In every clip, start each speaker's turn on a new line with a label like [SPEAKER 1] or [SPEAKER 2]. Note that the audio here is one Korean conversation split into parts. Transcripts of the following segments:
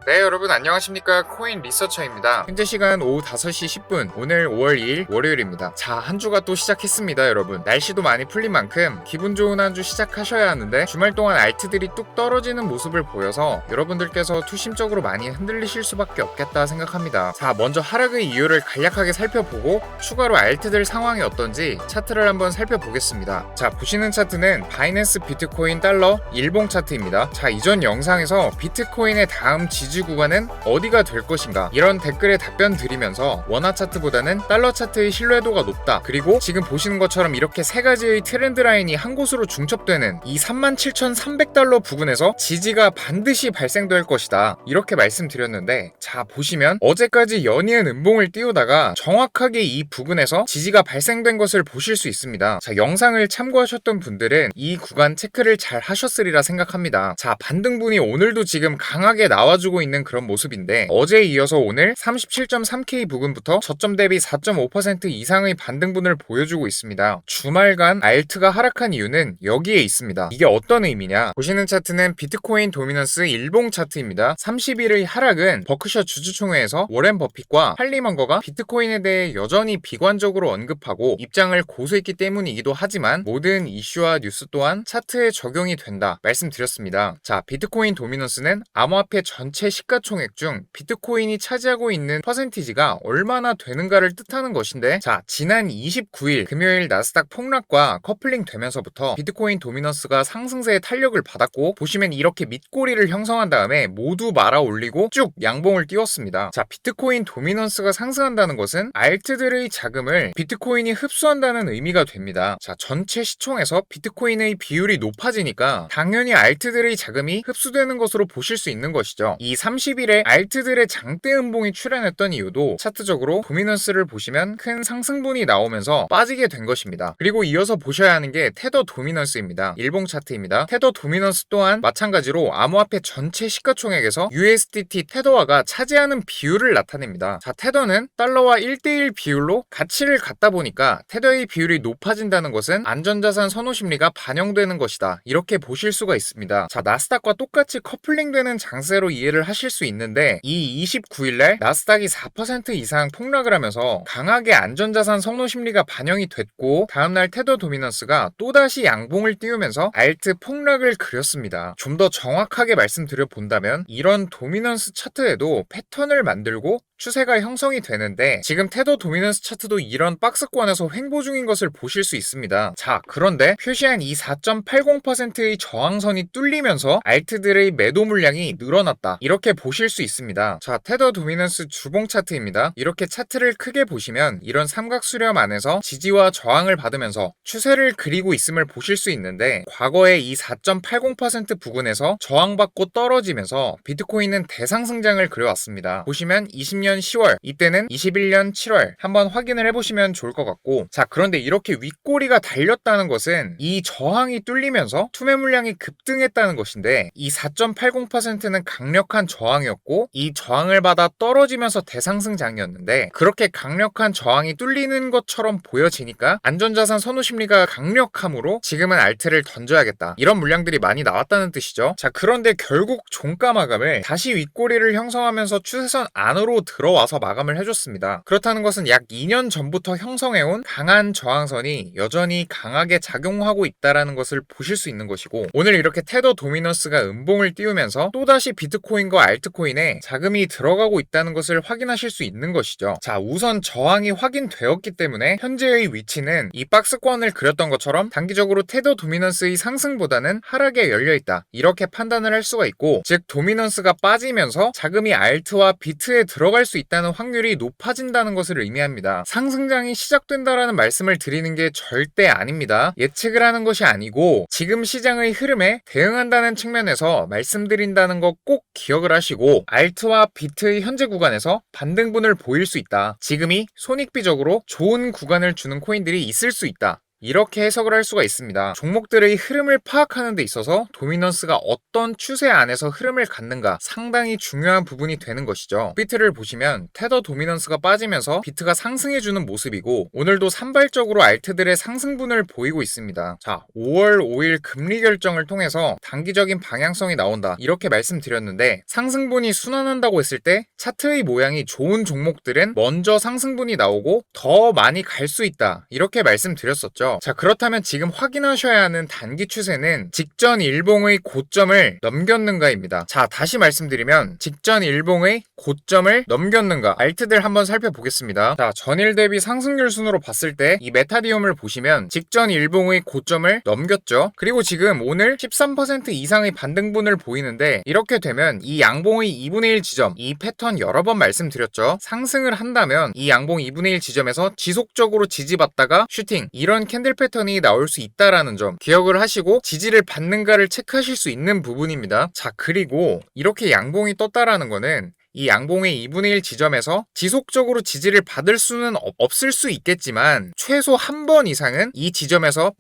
[SPEAKER 1] 네, 여러분 안녕하십니까. 코인 리서처입니다. 현재 시간 오후 5시 10분, 오늘 5월 2일 월요일입니다. 자, 한 주가 또 시작했습니다. 여러분 날씨도 많이 풀린 만큼 기분 좋은 한 주 시작하셔야 하는데, 주말 동안 알트들이 뚝 떨어지는 모습을 보여서 여러분들께서 투심적으로 많이 흔들리실 수밖에 없겠다 생각합니다. 자, 먼저 하락의 이유를 간략하게 살펴보고 추가로 알트들 상황이 어떤지 차트를 한번 살펴보겠습니다. 자, 보시는 차트는 바이낸스 비트코인 달러 일봉 차트입니다. 자, 이전 영상에서 비트코인의 다음 지지 구간은 어디가 될 것인가, 이런 댓글에 답변 드리면서 원화 차트보다는 달러 차트의 신뢰도가 높다, 그리고 지금 보시는 것처럼 이렇게 세 가지의 트렌드 라인이 한 곳으로 중첩되는 이 37,300달러 부근에서 지지가 반드시 발생될 것이다, 이렇게 말씀드렸는데, 자, 보시면 어제까지 연이은 음봉을 띄우다가 정확하게 이 부근에서 지지가 발생된 것을 보실 수 있습니다. 자, 영상을 참고하셨던 분들은 이 구간 체크를 잘 하셨으리라 생각합니다. 자, 반등분이 오늘도 지금 강하게 나와주고 있는 그런 모습인데, 어제에 이어서 오늘 37.3K 부근부터 저점 대비 4.5% 이상의 반등분을 보여주고 있습니다. 주말간 알트가 하락한 이유는 여기에 있습니다. 이게 어떤 의미냐, 보시는 차트는 비트코인 도미넌스 일봉 차트입니다. 30일의 하락은 버크셔 주주총회에서 워렌 버핏과 할리 먼거가 비트코인에 대해 여전히 비관적으로 언급하고 입장을 고수했기 때문이기도 하지만, 모든 이슈와 뉴스 또한 차트에 적용이 된다 말씀드렸습니다. 자, 비트코인 도미넌스는 암호화폐 전체 시가총액 중 비트코인이 차지하고 있는 퍼센티지가 얼마나 되는가를 뜻하는 것인데, 자, 지난 29일 금요일 나스닥 폭락과 커플링 되면서부터 비트코인 도미넌스가 상승세의 탄력을 받았고, 보시면 이렇게 밑꼬리를 형성한 다음에 모두 말아 올리고 쭉 양봉을 띄웠습니다. 자, 비트코인 도미넌스가 상승한다는 것은 알트들의 자금을 비트코인이 흡수한다는 의미가 됩니다. 자, 전체 시총에서 비트코인의 비율이 높아지니까 당연히 알트들의 자금이 흡수되는 것으로 보실 수 있는 것이죠. 이 30일에 알트들의 장대 음봉이 출현했던 이유도 차트적으로 도미넌스를 보시면 큰 상승분이 나오면서 빠지게 된 것입니다. 그리고 이어서 보셔야 하는 게 테더 도미넌스입니다. 일봉 차트입니다. 테더 도미넌스 또한 마찬가지로 암호화폐 전체 시가총액에서 USDT 테더화가 차지하는 비율을 나타냅니다. 자, 테더는 달러와 1대1 비율로 가치를 갖다 보니까 테더의 비율이 높아진다는 것은 안전자산 선호 심리가 반영되는 것이다, 이렇게 보실 수가 있습니다. 자, 나스닥과 똑같이 커플링되는 장세로 이해를 하실 수 있는데, 이 29일날 나스닥이 4% 이상 폭락을 하면서 강하게 안전자산 선호 심리가 반영이 됐고, 다음날 테더 도미넌스가 또다시 양봉을 띄우면서 알트 폭락을 그렸습니다. 좀 더 정확하게 말씀드려 본다면, 이런 도미넌스 차트에도 패턴을 만들고 추세가 형성이 되는데, 지금 테더 도미넌스 차트도 이런 박스권에서 횡보 중인 것을 보실 수 있습니다. 자, 그런데 표시한 이 4.80%의 저항선이 뚫리면서 알트들의 매도 물량이 늘어났다, 이렇게 보실 수 있습니다. 자, 테더 도미넌스 주봉 차트입니다. 이렇게 차트를 크게 보시면 이런 삼각 수렴 안에서 지지와 저항을 받으면서 추세를 그리고 있음을 보실 수 있는데, 과거에 이 4.80% 부근에서 저항받고 떨어지면서 비트코인은 대상승장을 그려왔습니다. 보시면 20년 10월, 이때는 21년 7월 한번 확인을 해보시면 좋을 것 같고, 자, 그런데 이렇게 윗꼬리가 달렸다는 것은 이 저항이 뚫리면서 투매 물량이 급등했다는 것인데, 이 4.80%는 강력한 저항이었고, 이 저항을 받아 떨어지면서 대상승장이었는데, 그렇게 강력한 저항이 뚫리는 것처럼 보여지니까 안전자산 선호 심리가 강력함으로 지금은 알트를 던져야겠다, 이런 물량들이 많이 나왔다는 뜻이죠. 자, 그런데 결국 종가 마감을 다시 윗꼬리를 형성하면서 추세선 안으로 들어와서 마감을 해줬습니다. 그렇다는 것은 약 2년 전부터 형성해온 강한 저항선이 여전히 강하게 작용하고 있다는 것을 보실 수 있는 것이고, 오늘 이렇게 테더 도미넌스가 음봉을 띄우면서 또다시 비트코인과 알트코인에 자금이 들어가고 있다는 것을 확인하실 수 있는 것이죠. 자, 우선 저항이 확인되었기 때문에 현재의 위치는 이 박스권을 그렸던 것처럼 단기적으로 테더 도미넌스의 상승보다는 하락에 열려있다, 이렇게 판단을 할 수가 있고, 즉 도미넌스가 빠지면서 자금이 알트와 비트에 들어갈 수 있다는 확률이 높아진다는 것을 의미합니다. 상승장이 시작된다라는 말씀을 드리는 게 절대 아닙니다. 예측을 하는 것이 아니고 지금 시장의 흐름에 대응한다는 측면에서 말씀드린다는 거 꼭 기억을 하시고, 알트와 비트의 현재 구간에서 반등분을 보일 수 있다, 지금이 손익비적으로 좋은 구간을 주는 코인들이 있을 수 있다, 이렇게 해석을 할 수가 있습니다. 종목들의 흐름을 파악하는 데 있어서 도미넌스가 어떤 추세 안에서 흐름을 갖는가 상당히 중요한 부분이 되는 것이죠. 비트를 보시면 테더 도미넌스가 빠지면서 비트가 상승해주는 모습이고 오늘도 산발적으로 알트들의 상승분을 보이고 있습니다. 자, 5월 5일 금리 결정을 통해서 단기적인 방향성이 나온다 이렇게 말씀드렸는데 상승분이 순환한다고 했을 때 차트의 모양이 좋은 종목들은 먼저 상승분이 나오고 더 많이 갈 수 있다 이렇게 말씀드렸었죠. 자, 그렇다면 지금 확인하셔야 하는 단기 추세는 직전 일봉의 고점을 넘겼는가입니다. 자, 다시 말씀드리면 직전 일봉의 고점을 넘겼는가 알트들 한번 살펴보겠습니다. 자, 전일 대비 상승률 순으로 봤을 때 이 메타디움을 보시면 직전 일봉의 고점을 넘겼죠. 그리고 지금 오늘 13% 이상의 반등분을 보이는데 이렇게 되면 이 양봉의 2분의 1 지점 이 패턴 여러 번 말씀드렸죠. 상승을 한다면 이 양봉 2분의 1 지점에서 지속적으로 지지받다가 슈팅 이런 캔들 패턴이 나올 수 있다라는 점 기억을 하시고 지지를 받는가를 체크하실 수 있는 부분입니다. 자, 그리고 이렇게 양봉이 떴다라는 거는 이 양봉의 2분의 1 지점에서 지속적으로 지지를 받을 수는 없을 수 있겠지만 최소 한 번 이상은 이 지점에서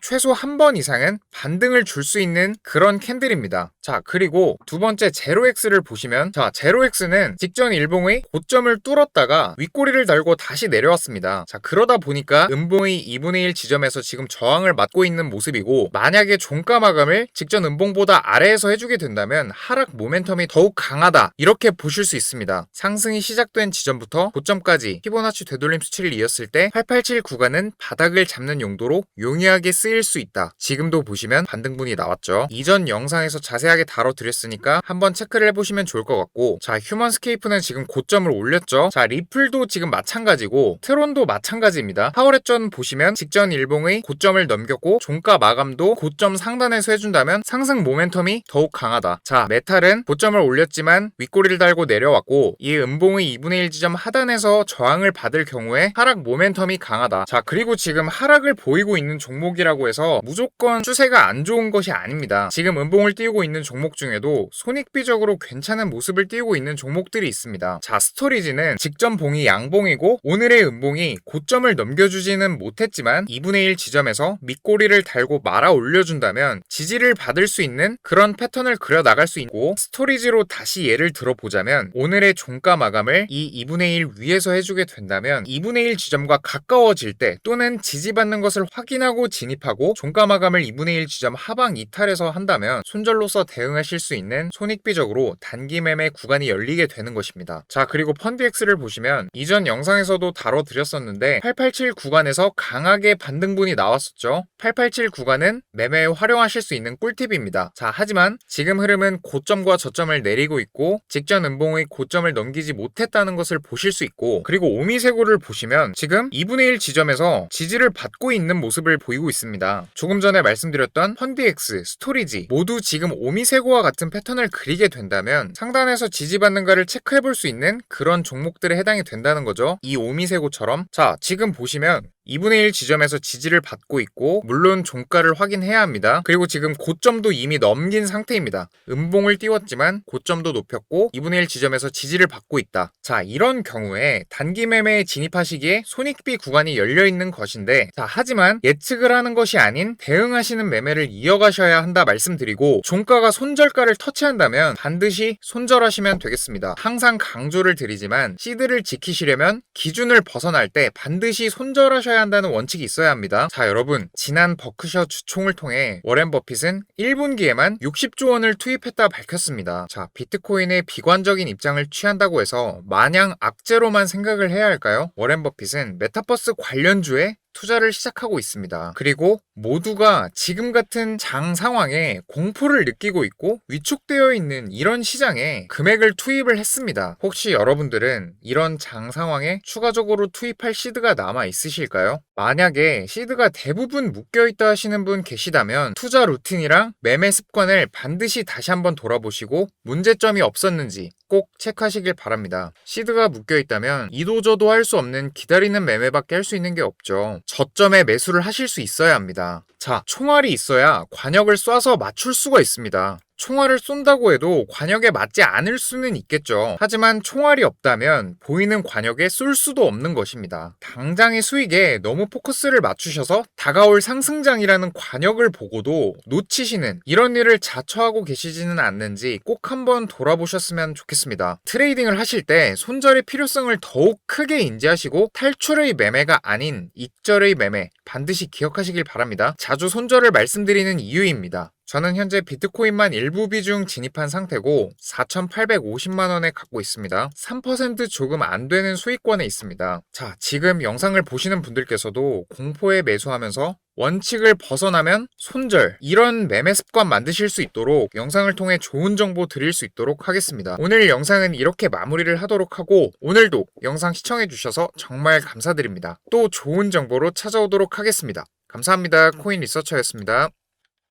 [SPEAKER 1] 최소 한 번 이상은 반등을 줄 수 있는 그런 캔들입니다. 자, 그리고 두 번째 제로엑스를 보시면 자, 제로엑스는 직전 일봉의 고점을 뚫었다가 윗꼬리를 달고 다시 내려왔습니다. 자, 그러다 보니까 음봉의 2분의 1 지점에서 지금 저항을 맞고 있는 모습이고 만약에 종가 마감을 직전 음봉보다 아래에서 해주게 된다면 하락 모멘텀이 더욱 강하다 이렇게 보실 수 있습니다. 상승이 시작된 지점부터 고점까지 피보나치 되돌림 수치를 이었을 때 887 구간은 바닥을 잡는 용도로 용이하게 쓰일 수 있다. 지금도 보시면 반등분이 나왔죠. 이전 영상에서 자세하게 다뤄드렸으니까 한번 체크를 해보시면 좋을 것 같고 자, 휴먼스케이프는 지금 고점을 올렸죠. 자, 리플도 지금 마찬가지고 트론도 마찬가지입니다. 파워레전 보시면 직전 일봉의 고점을 넘겼고 종가 마감도 고점 상단에서 해준다면 상승 모멘텀이 더욱 강하다. 자, 메탈은 고점을 올렸지만 윗꼬리를 달고 내려왔고 이 음봉의 2분의 1 지점 하단에서 저항을 받을 경우에 하락 모멘텀이 강하다. 자, 그리고 지금 하락을 보이고 있는 종목이라고 해서 무조건 추세가 안 좋은 것이 아닙니다. 지금 음봉을 띄우고 있는 종목 중에도 손익비적으로 괜찮은 모습을 띄우고 있는 종목들이 있습니다. 자, 스토리지는 직전 봉이 양봉이고 오늘의 음봉이 고점을 넘겨주지는 못했지만 2분의 1 지점에서 밑꼬리를 달고 말아 올려준다면 지지를 받을 수 있는 그런 패턴을 그려 나갈 수 있고 스토리지로 다시 예를 들어보자면 오늘의 종가 마감을 이 2분의 1 위에서 해주게 된다면 2분의 1 지점과 가까워질 때 또는 지지받는 것을 확인하고 진입하고 종가 마감을 2분의 1 지점 하방 이탈해서 한다면 손절로서 대응하실 수 있는 손익비적으로 단기 매매 구간이 열리게 되는 것입니다. 자, 그리고 펀드엑스를 보시면 이전 영상에서도 다뤄드렸었는데 887 구간에서 강하게 반등분이 나왔었죠. 887 구간은 매매에 활용하실 수 있는 꿀팁입니다. 자, 하지만 지금 흐름은 고점과 저점을 내리고 있고 직전 음봉의 고점을 넘기지 못했다는 것을 보실 수 있고 그리고 오미세고를 보시면 지금 2분의 1 지점에서 지지를 받고 있는 모습을 보이고 있습니다. 조금 전에 말씀드렸던 펀드엑스, 스토리지 모두 지금 오미세고와 같은 패턴을 그리게 된다면 상단에서 지지받는가를 체크해볼 수 있는 그런 종목들에 해당이 된다는 거죠. 이 오미세고처럼 자, 지금 보시면 2분의 1 지점에서 지지를 받고 있고 물론 종가를 확인해야 합니다. 그리고 지금 고점도 이미 넘긴 상태입니다. 음봉을 띄웠지만 고점도 높였고 2분의 1 지점에서 지지를 받고 있다. 자, 이런 경우에 단기 매매에 진입하시기에 손익비 구간이 열려있는 것인데 자, 하지만 예측을 하는 것이 아닌 대응하시는 매매를 이어가셔야 한다 말씀드리고 종가가 손절가를 터치한다면 반드시 손절하시면 되겠습니다. 항상 강조를 드리지만 시드를 지키시려면 기준을 벗어날 때 반드시 손절하셔야 한다는 원칙이 있어야 합니다. 자, 여러분 지난 버크셔 주총을 통해 워렌 버핏은 1분기에만 60조 원을 투입했다 밝혔습니다. 자, 비트코인의 비관적인 입장을 취한다고 해서 마냥 악재로만 생각을 해야 할까요? 워렌 버핏은 메타버스 관련주에 투자를 시작하고 있습니다. 그리고 모두가 지금 같은 장 상황에 공포를 느끼고 있고 위축되어 있는 이런 시장에 금액을 투입을 했습니다. 혹시 여러분들은 이런 장 상황에 추가적으로 투입할 시드가 남아 있으실까요? 만약에 시드가 대부분 묶여있다 하시는 분 계시다면 투자 루틴이랑 매매 습관을 반드시 다시 한번 돌아보시고 문제점이 없었는지 꼭 체크하시길 바랍니다. 시드가 묶여있다면 이도저도 할 수 없는 기다리는 매매밖에 할 수 있는 게 없죠. 저점에 매수를 하실 수 있어야 합니다. 자, 총알이 있어야 관역을 쏴서 맞출 수가 있습니다. 총알을 쏜다고 해도 관역에 맞지 않을 수는 있겠죠. 하지만 총알이 없다면 보이는 관역에 쏠 수도 없는 것입니다. 당장의 수익에 너무 포커스를 맞추셔서 다가올 상승장이라는 관역을 보고도 놓치시는 이런 일을 자처하고 계시지는 않는지 꼭 한번 돌아보셨으면 좋겠습니다. 트레이딩을 하실 때 손절의 필요성을 더욱 크게 인지하시고 탈출의 매매가 아닌 익절의 매매 반드시 기억하시길 바랍니다. 자주 손절을 말씀드리는 이유입니다. 저는 현재 비트코인만 일부 비중 진입한 상태고 4,850만원에 갖고 있습니다. 3% 조금 안 되는 수익권에 있습니다. 자, 지금 영상을 보시는 분들께서도 공포에 매수하면서 원칙을 벗어나면 손절, 이런 매매 습관 만드실 수 있도록 영상을 통해 좋은 정보 드릴 수 있도록 하겠습니다. 오늘 영상은 이렇게 마무리를 하도록 하고, 오늘도 영상 시청해주셔서 정말 감사드립니다. 또 좋은 정보로 찾아오도록 하겠습니다. 감사합니다. 코인 리서처였습니다.